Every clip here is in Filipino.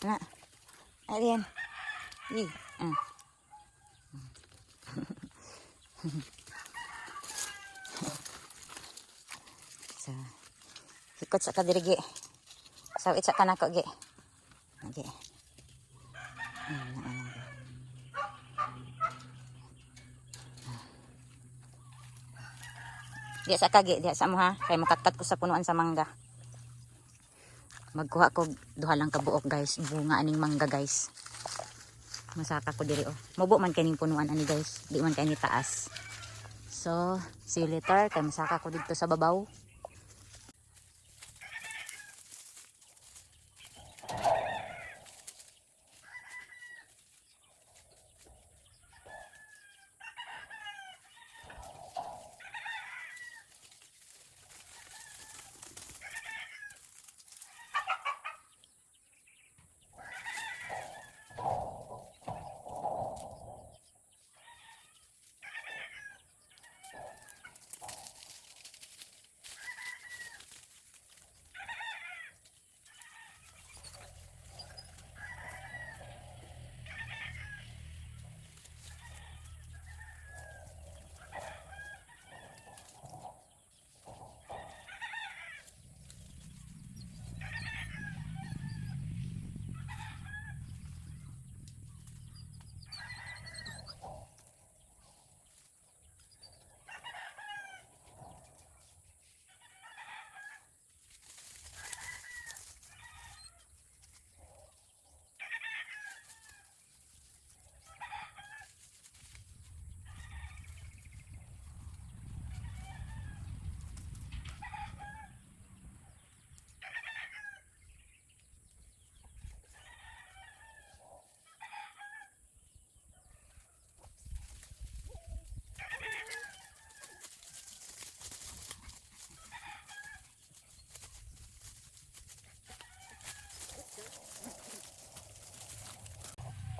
Na. Ayan. So, hikot sa kadirigi. Sawit sa kanako gi. Okay. Diya sa kagi, diya sa mo ha. Kaya makatkat ko sa punuan sa mangga. Magkuha ko duha lang kabuok guys. Bunga aning mangga guys. Masaka ko diri oh. Mubo man kaning punuan ani guys. Di man kay ni taas. So, see you later. Kaya masaka ko dito sa babaw.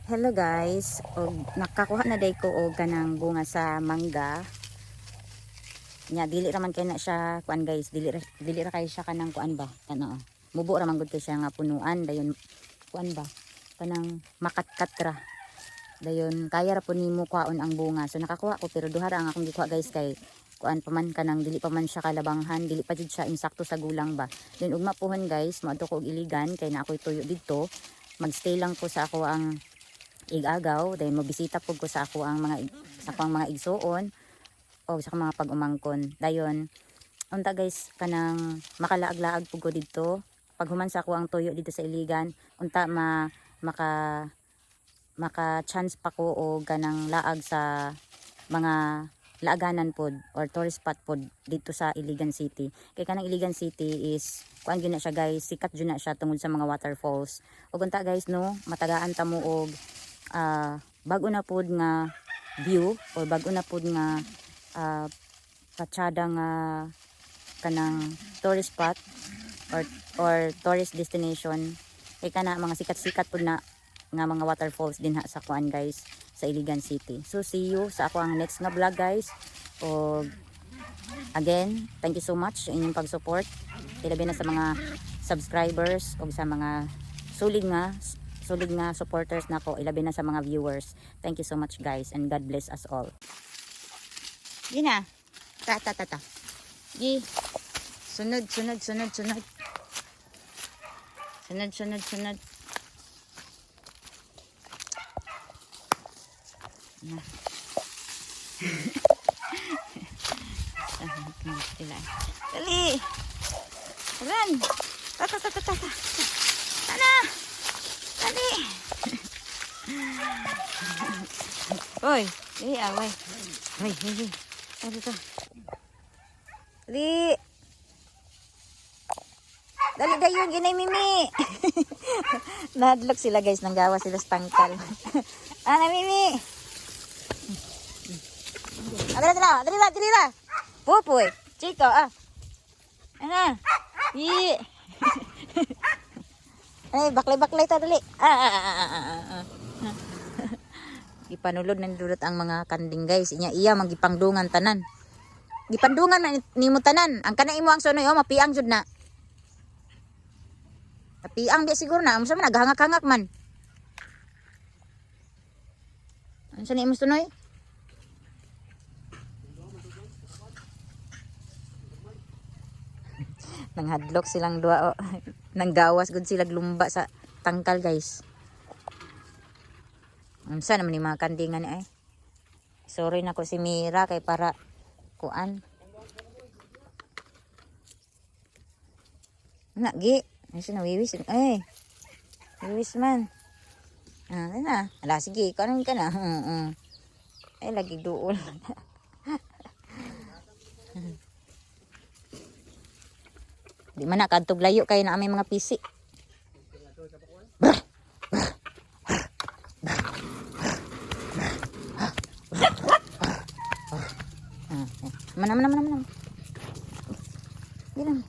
Hello guys, nakakuha na day ko og kanang bunga sa mangga. Nya dili ra man kay na siya kuan guys, dili ra kay siya kanang kuan ba? Ano? Mubo ra man gud kay siya nga punuan dayon kuan ba? Kanang makatkat ra. Dayon kaya ra po nimo kuhaon ang bunga. So nakakuha ko pero duha ra ang akong gikuha guys kay kuan pa man kanang dili pa man siya kalabanghan, dili pa jud siya insakto sa gulang ba. Then ugma pohon guys, moadto ko og iligan kay na ako'y tuyo didto. Magstay lang ko sa ako ang igagaw, dahil mabisita po ko sa ako ang mga igsuon o sa mga pag-umangkon. Dayon, unta guys, kanang makalaag-laag po ko dito. Pag human sa ako ang tuyo dito sa iligan, unta maka chance pa ko o ganang laag sa mga laaganan pod or tourist spot pod dito sa Iligan City. Kay kanang Iligan City is kuan gyud na siya guys, sikat gyud na siya tungod sa mga waterfalls. Ug unta guys no, matagaan ta mo og bago na pod nga view or bago na pod nga patsada nga kanang tourist spot or tourist destination kay kana mga sikat-sikat pod na nga mga waterfalls din ha sa kuan guys sa Iligan City. So see you sa ako ang next nga vlog guys. O again, thank you so much sa inyong pag-support. Ilabi na sa mga subscribers o sa mga sulig nga supporters nako, ilabi na sa mga viewers. Thank you so much guys and God bless us all. Di na. Ta. Di. Sunod. Na. Dali. Run. Ta. Sana. Dali. Hoy, away. Hoy. Dito. Dali. Dali dayon ginay Mimi. Nahadlok sila guys, nanggawa sila sa tangkal. Ana Mimi. Dali ra. Pupoy. Chico, Ana. Yi. Ay, baklay ta dali. Ipanulod ng dulot ang mga kanding guys. Iya magipangdungan tanan. Gipandungan na nimo tanan. Ang kana imo ang sunoy mapiang jud na. Tapiang di siguro na. Amo sa man naghangak-hangak man. Ano sa ni imong tunoy? Nanghadlok silang dua. Oh. Nanggawas gud sila lumba sa tangkal guys. Unsa naman ni mga kandingan ni ay. Sorry na ko si Mira kay para kuan. Nak gi. Ay sino wiwis. Ay. Wiwis man. Ah, na. Ala sige, kanon ka na. Ay lagi duol. Di man nakadtog layo kay na amay mga pisi. Mana. Bilang.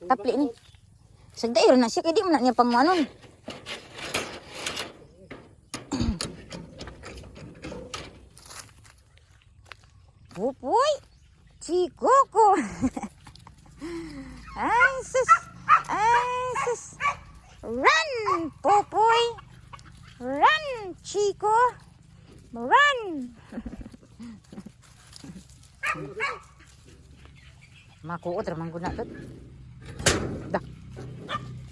Tapli ni. Sagdayo na siya kay di man na niya pangmanon. Pupoy. Chikoko. Ay sus. Run, Pupoy. Run, Chico. Run. Makuot ramang guna tot. Dah.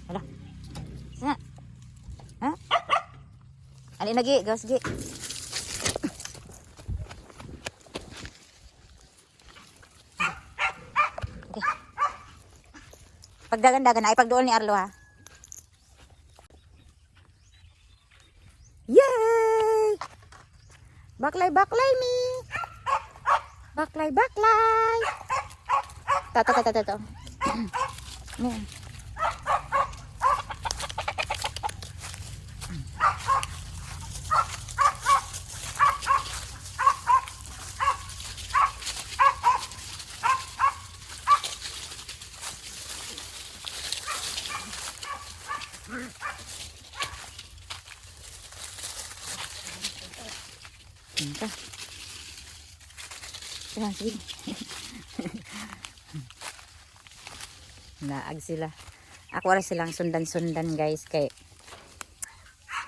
Ala. Sana. Ha? Ali lagi, gas gi. Okay. Pagdagan-dagan ay pagduol ni Arlo ha. Yay! Baklay mi. Baklay. Tato. Nih. Entah. Jangan sini. Naag sila. Ako rin silang sundan guys kay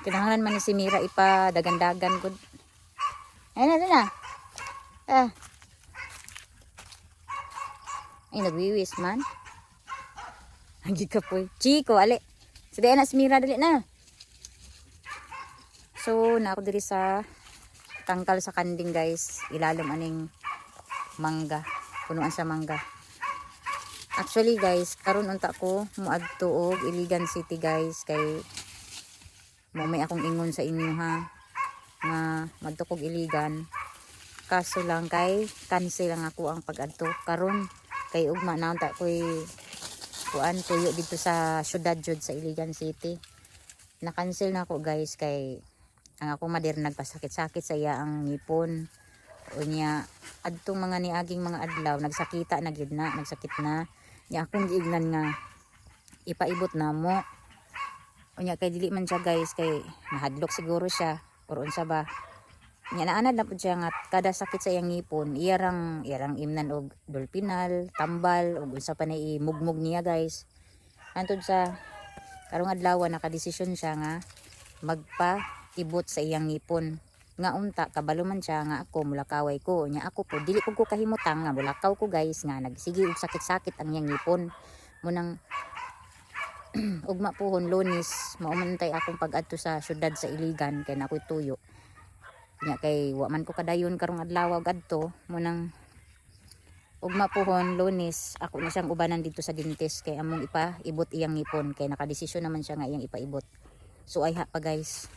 kinahanglan man ni si Mira ipa dagan-dagan gud. Ayun na. Ay nagwiwis man. Agi ka po. Chico, ali. Sige na si Mira dali na. So, na ako diri sa tangkal sa kanding guys. Ilalim aning mangga. Punuan sa mangga. Actually guys, karon unta ko muadto og Iligan City guys kay may akong ingon sa inyo ha nga madto kog Iligan. Kaso lang kay cancel lang ako ang pag-adto karon kay ugma na unta koy kuan tuyo dito sa syudad jud sa Iligan City. Na-cancel na ako guys kay ang ako mader nagpasakit-sakit sa iya ang ngipon. Unya adtong mga niaging mga adlaw nagsakita na gyud na, nagsakit na. Nya akong giignan nga ipaibot na mo. Unya kay dili man siya guys kay mahadlok siguro siya or unsa ba. Nya naanad na pud siya nga kada sakit sa iyang ngipon iyarang imnan og dolpinal, tambal ug unsa pa na imugmug niya guys. Antud sa karong adlaw nakadesisyon siya nga magpa-ibot sa iyang ngipon. Nga unta kabalo man siya nga ako mulakaway ko nya ako po dili ko kahimutang nga mulakaw ko guys nga nagsige og sakit-sakit ang iyang ngipon munang ugma pohon Lunes maumantay akong pag-adto sa syudad sa Iligan kay nakoy tuyo nya kay wa man ko kadayon karong adlaw og adto munang ugma pohon Lunes ako na siyang ubanan dito sa dentist kay among ipaibot iyang ngipon kay nakadesisyon naman siya nga iyang ipaibot. So ay ha pa guys.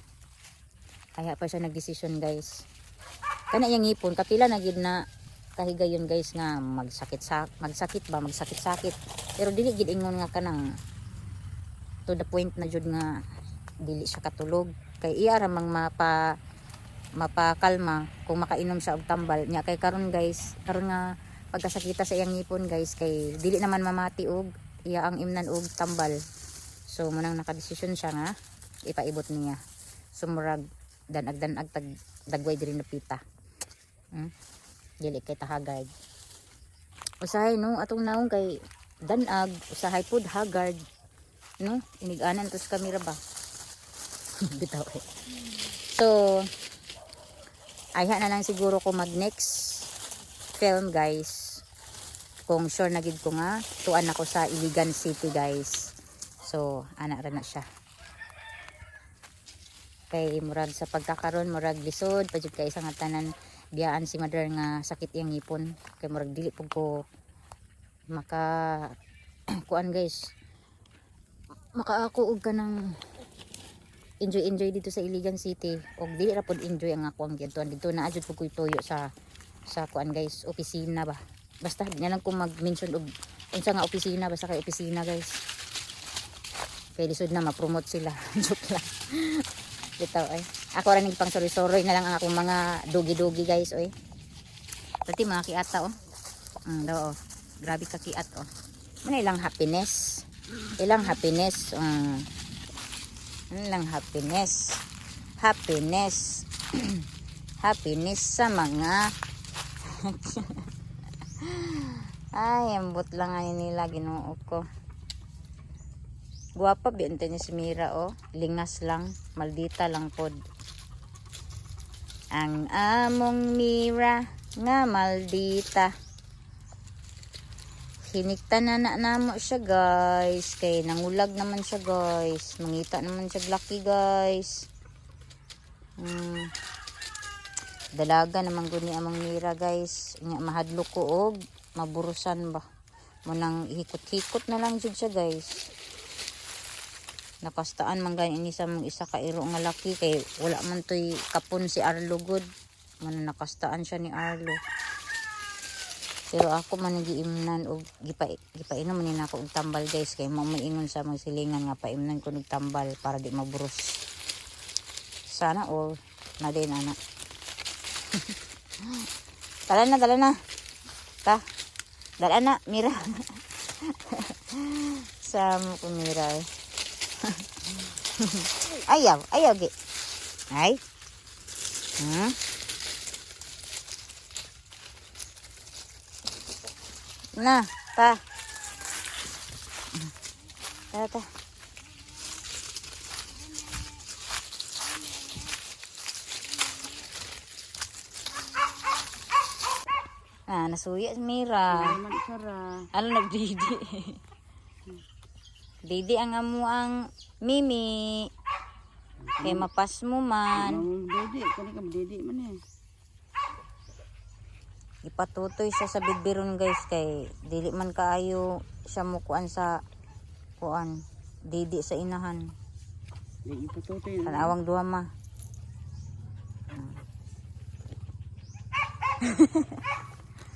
Kaya pa siya nagdesisyon guys. Kana iyang ngipon kapila na gid na kahigayon guys nga magsakit pero dili gid ingon nga kanang to the point na jud nga dili siya katulog kay iya ra mang mapakalma kung makainom siya og tambal nya kay karon guys karon nga pagkasakita sa iyang ngipon guys kay dili naman mamati og iya ang imnan og tambal. So munang nakadesisyon siya nga ipaibot niya. Sumurag danag tag dagway diri na pita. Dili kay tahagay. Usahay no atong naong kay danag, usahay pod hagard, no? Iniganan to sa kamera ba? Bitaw eh. So, ayha na lang siguro ko mag next film guys. Kung sure na gid ko nga, tuan ako sa Iligan City guys. So, ana ra na siya. Kay murag sa pagkakaroon, murag lisod, pajud kay isang tanan biyaan si mother nga sakit iyang ngipon. Kay murag dili pug ko maka kuan guys. Maka ako og kanang enjoy dito sa Iligan City. Og dili ra pod enjoy ang ako ang gidtuan dito na adjud pug koy tuyo sa kuan guys, opisina ba. Basta di na lang ko mag-mention og unsa nga opisina, basta kay opisina guys. Kay lisod na ma-promote sila. Joke lang. Dito ay. Ako ra ning pang sorry na lang ang akong mga dugi-dugi guys oy. Pati mga kiata oh. Do oh. Grabe ka kiat oh. Ano ilang happiness. Ilang happiness. Ilang happiness. Happiness. Happiness sa mga ay, ambot lang ay nila Ginoo ko. Guwapa binte ni si Mira oh. Lingas lang, maldita lang pod. Ang among Mira nga maldita. Hinikta na namo siya guys. Kay nangulag naman siya guys. Mangita naman siya laki guys. Dalaga naman guni among Mira guys. Mahadlok ko og maburusan ba. Munang hikot-hikot na lang jud siya guys. Nakastaan man gani ini sa mong isa ka iro nga laki kay wala man toy kapon si Arlo good. Man nakastaan siya ni Arlo. Pero ako man nagiimnan og gipainom man nako og tambal guys kay mo maingon sa mga silingan nga paimnan ko og tambal para di maburos. Sana all na din ana. Dala na. Ta. Dala na, Mira. Samo ko Mira eh. ayaw gi. Ay. Na, ta. Ta. Nasuya si Mira. Ano nagdidi? Didi ang amuang Mimi. Kay mapas mo man. Didi, kani ka didi man eh. Ipatutoy siya sa bidbiron guys kay dili man kaayo siya mukuan sa kuan. Didi sa inahan. Di ipatutoy. Tanawang duha ma.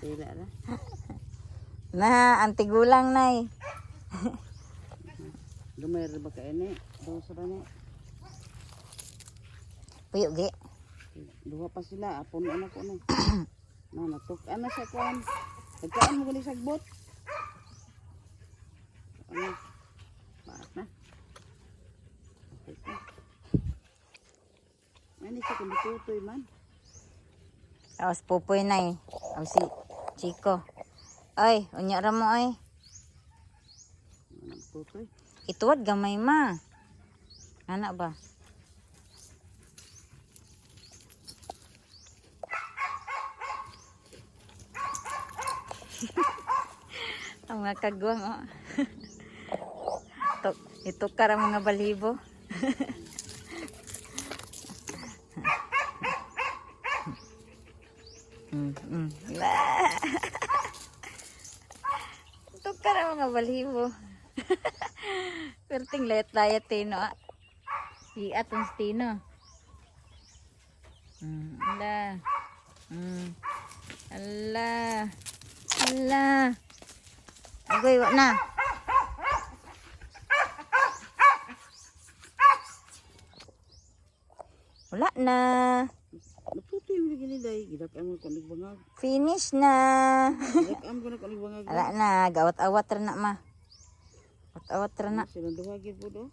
Sila na. Na, antigulang nay. Lumay ra ba ka ini? Daw sa bani. Puyo gi. Duha pa sila apon ana ko no. Na natuk ana sa kuan. Pagkaan mo gali sagbot. Ano? Baat na. Ani sa kumitutoy man. Tapos pupoy nay. Ang si Chico. Ay, unya ra mo ay. Tutoy. Ituwad gamay ma. Anak ba? Ang mga kagwang oh. Ito ka mga balibo. Ito ka mga balibo. Perting layat-layat tino ah. Iat ang tino. Ala. Ala. Ala. Agoy, wak na. Wala na. Natutoy mo gini day. Gidak-am ko nagbangag. Finish na. Gidak-am ko nagbangag. Wala na. Gawat-awat ra na ma. Awat ra na. Sila duha gid po do.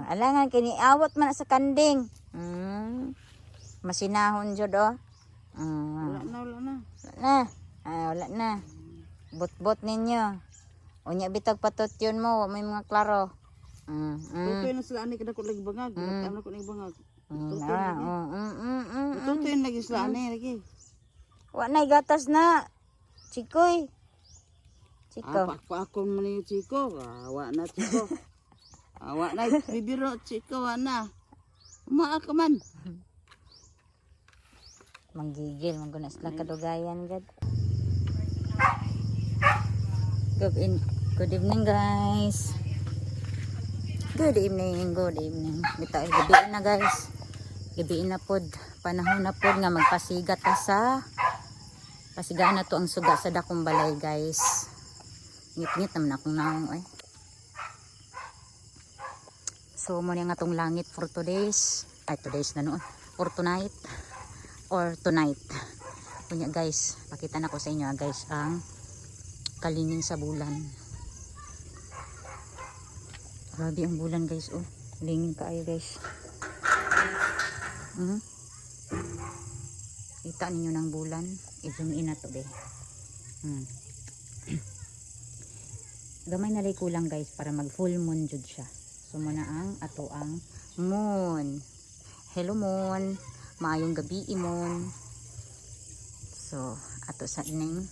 Alangan kini awat man sa kanding. Masinahon jud oh. Wala na. Wala na. Wala na. Bot-bot ninyo. Unya bitag patot yun mo, wa may mga klaro. Tutoy na sila ani kada ko lagi bangag. Ano ko lagi bangag. Tutoy Ah, lagi. Tutoy lagi sila ani lagi. Wa nay gatas na. Chikoy. Chiko. Pa ako man yung chiko. Wa na chiko. Wa na bibiro chiko wa na. Maa ka man. Manggigil man guna sila kadugayan gad. Good evening guys. Good evening. Bitaw gabi na guys. Gabi na pod. Panahon na pod nga magpasigat ta sa pasigaan na to ang suga sa dakong balay guys. Ngit-ngit naman akong naong ay. So mo nga tong langit for today's na noon or tonight kunya guys, pakita na ko sa inyo guys ang kalingin sa bulan. Grabe ang bulan guys, oh. Lingin kaayo guys. Kita ninyo ng bulan. I-zoom in na to be. Gamay na kulang guys para mag full moon jud siya. So muna ang ato ang moon. Hello moon. Maayong gabi imon. So ato sa ining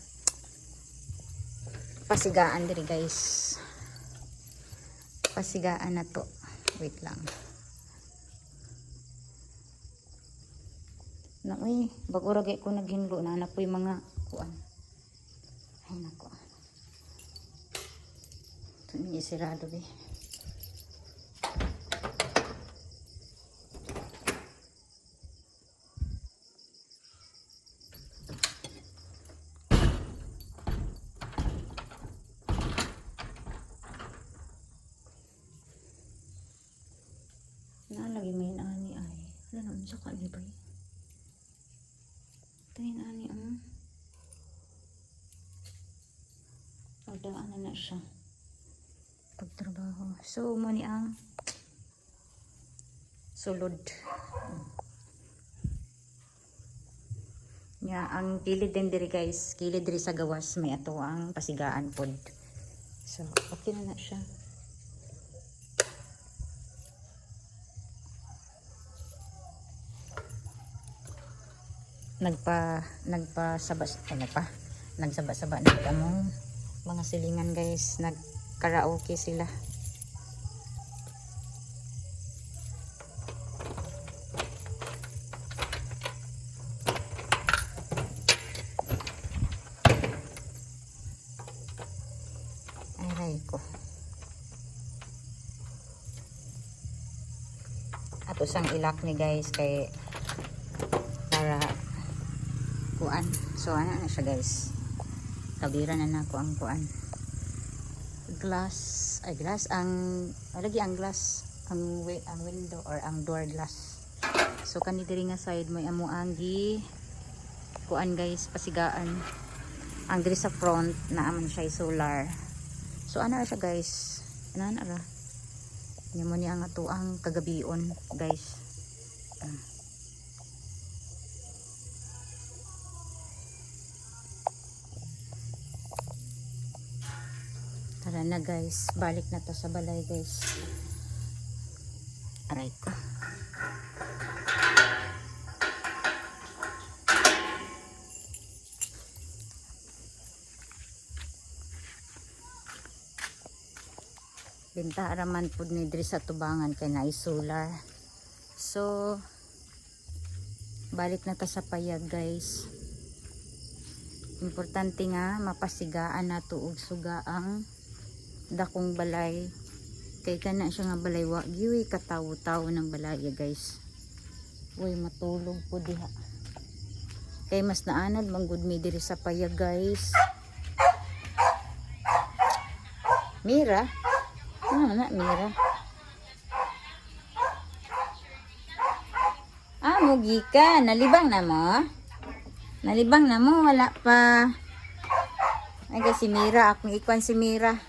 pasigaan diri guys. Pasigaan na to. Wait lang. Na uy, bago ragay ko naghinlo na po yung mga kuan. Ay nako. Ito niya sirado be. Nalagi may ani ay. Wala naman sa kalibay. Ito yung ani ang. Pagdaan na siya. Pagtrabaho. So, muni ang sulod. Nga, ang kilid din diri guys. Kilid diri sa gawas. May ato ang pasigaan pod. So, okay na siya. nagsaba-saba na kamong mga silingan guys, nag-karaoke sila. Aray ko. Ato sang ilak ni guys kay para kuan. So ana na siya guys. Kabira na nako ang kuan. Glass ang lagi ang glass ang window or ang door glass. So kani diri nga side may amo ang gi kuan guys, pasigaan. Ang diri sa front na man siya solar. So ana siya guys. Ana ra. Nya mo ni ang ato ang kagabion guys. Tara na guys, balik na to sa balay guys. Aray ko. Binta raman pud ni diri sa tubangan kay naay solar. So balik na ta sa payag guys. Importante nga mapasigaan nato og suga ang dakong balay kay kana siya nga balay wa giwi katawo-tawo ng balaya guys. Uy matulog po diha kay mas naanad manggud mi diri sa payag guys. Mira ano na Mira mugi ka nalibang na mo wala pa ay si Mira akong ikwan si Mira.